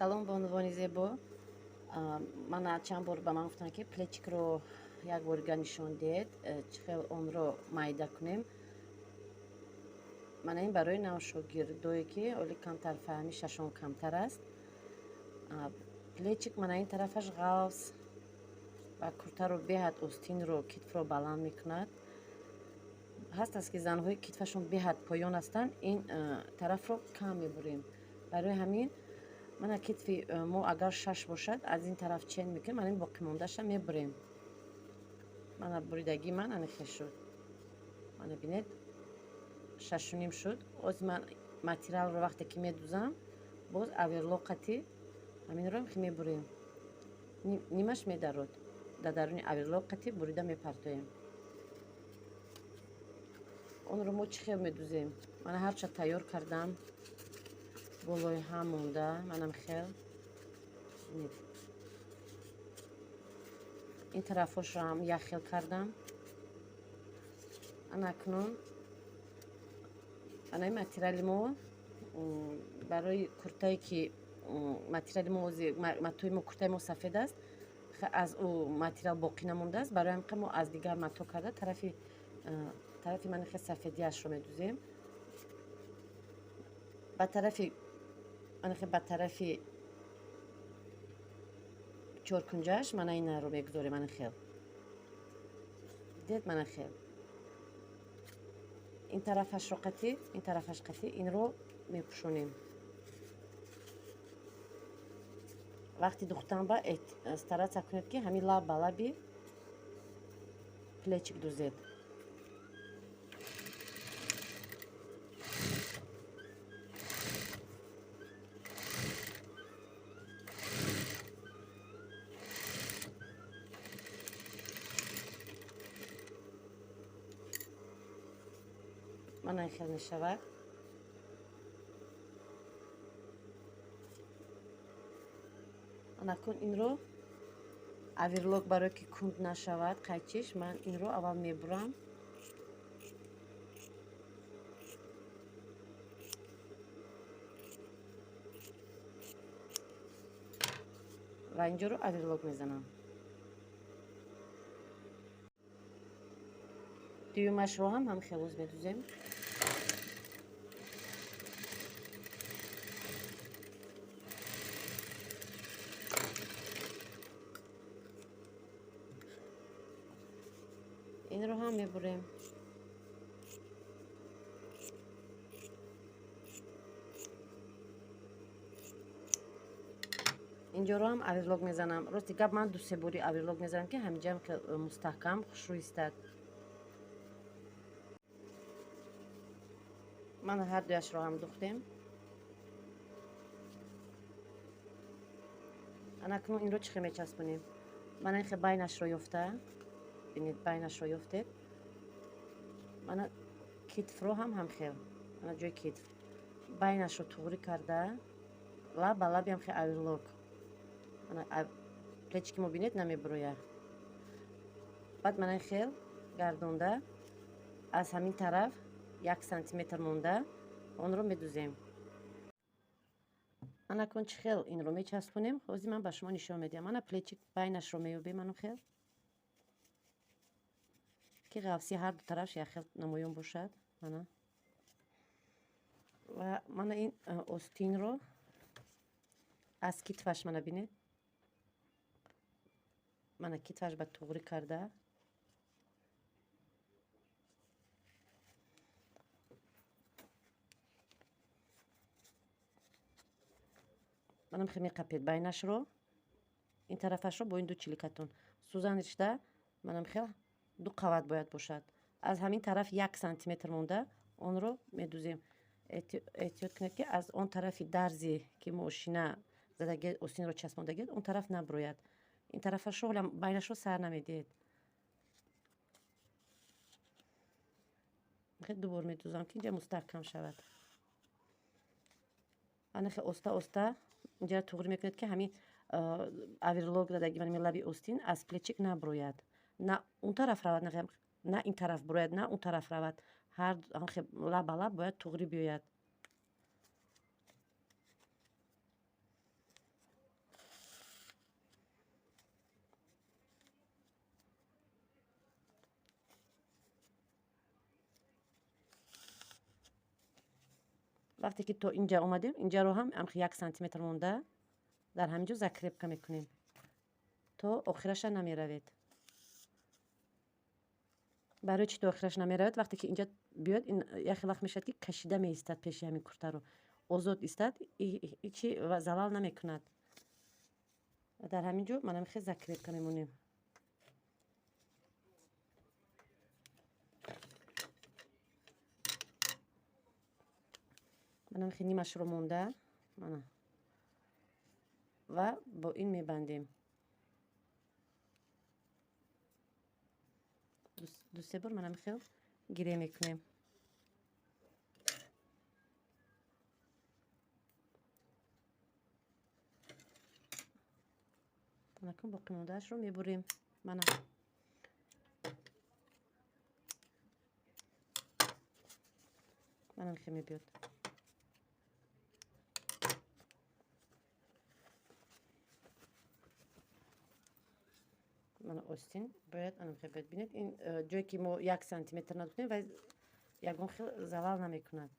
Салом ба унвони зебо. Мана чанд бор ба ман гуфтанд ки плечикро як борига нишон диҳед, чӣ хел онро майда кунем. Мана ин барои навшогирдое ки оли камтар фаҳми шашон камтар аст. Плечик мана ин тарафаш ғафз ва куртаро беҳад остинро китфро баланд мекунад. Ҳаст аст ки занҳои китфашон беҳад поён ҳастанд, ин тарафро кам мебурем. Барои ҳамин мана китфи мо агар шаш бошад, аз ин тараф чен мекунем, мана ин боқимондаша мебурем. Мана буридагии ман анихе шуд. Мана бинед 6.5 шуд. Оз ман материалро вақте ки медузам, боз аверлоқати ҳаминро мебурем. Нимаш медарод. Дар даруни аверлоқати бурида мепартоем. Онро мо чӣ хел медузем? Мана ҳарча тайёр кардам. Болои ҳам монда, манам хел. Ин тарафошро ҳам як хел кардам. Ана акнун ана ин материали мо барои куртае ки материали мо матои мо куртаи мо сафед аст, аз ӯ материал боқӣ намондааст. Барои ҳамин мо аз дигар мато карда тарафи мани хел сафедиашро медузем. Ба тарафи чоркунҷааш мана инаро мегузорем. Мана хел дед мана хел ин тарафашро қатӣ, ин тарафаш қатӣ, инро мепӯшонем. Вақти духтан ба старатся кунед ки ҳамин лаб ба лаби плечик дузед. Мана ин хел мешавад. Анакун инро аверлок барое ки кунд нашавад қайчиш, ман инро аввал мебурам. Ва инҷоро аверлок мезанам. Дуюмашро ҳам ҳамхелоз медузем. Инро ҳам мебурем. Инҷоро ҳам аверлок мезанам. Рости гап ман ду-се бори аверлок мезанам ки ҳаминҷам мустаҳкам хушрӯй истад. Мана ҳардуяшро ҳам духтем. анакнун инро чӣ хел мечаспонем? Мана ин хел байнашро ёфта, бинед байнашро ёфтед. Мана китфро ҳам ҳамхел, мана ҷои китф байнашро туғрӣ карда, лаб ба лаби ҳамхел аверлок. Мана плечики мо бинед намебурояд. Баъд мана ин хел гардонда аз ҳамин тараф 1 сантиметр монда онро медузем. Анакун чӣ хел инро мечаспонем? ҳозир ман ба шумо нишон медиҳам. Мана плечик байнашро меёбем, ану хел ки ғафси ҳарду тарафш як хел намоён бошад. Мана ва мана ин остинро аз китфаш мана бинед, мана китфаш ба туғрӣ карда манам хел меқапед байнашро, ин тарафашро бо ин ду чиликатон сӯзан ришта манам хел 2 қават бояд бошад. Аз ҳамин тараф 1 сантиметр монда онро медузем. эҳтиёт кунед ки аз он тарафи дарзе ки мо шина задагиед, остинро часпондагиед, он тараф набурояд. Ин тарафашро ҳолам байнашро сар намедиҳед. хел дубор медузам ки инҷа мустаҳкам шавад. ана хел оста оста инҷа туғрӣ мекунед ки ҳамин аверлок задаги мани лаби остин аз плечик набурояд. На он тараф равад, на ин тараф бурояд, на он тараф равад. ҳар лаб ба лаб бояд туғрӣ биёяд. وقتی که تو اینجا اومدیم اینجا رو هم 1 سانتی متر مونده در همینجا زکرپکه میکنیم تو آخرش نمیروید. برای چی تو آخرش نمیروید؟ وقتی که اینجا بیاد این یک وقت میشه که کشیده میستد پیش همین کرته رو آزاد ایستد چی و زلال نمیکند. در همینجا منم خیلی زکرپکه میمونیم. منم خیلی نیمش رو مونده منم و با این میبندیم. دو سه بار منم خیلی گیره میکنیم. نکن باقی موندهش رو میبریم. منم خیلی میبیاد. من آستین باید انم خیلی ببینید این جایی که ما 1 سانتی متر نداشتیم و یکون خیلی زلال نمیکند.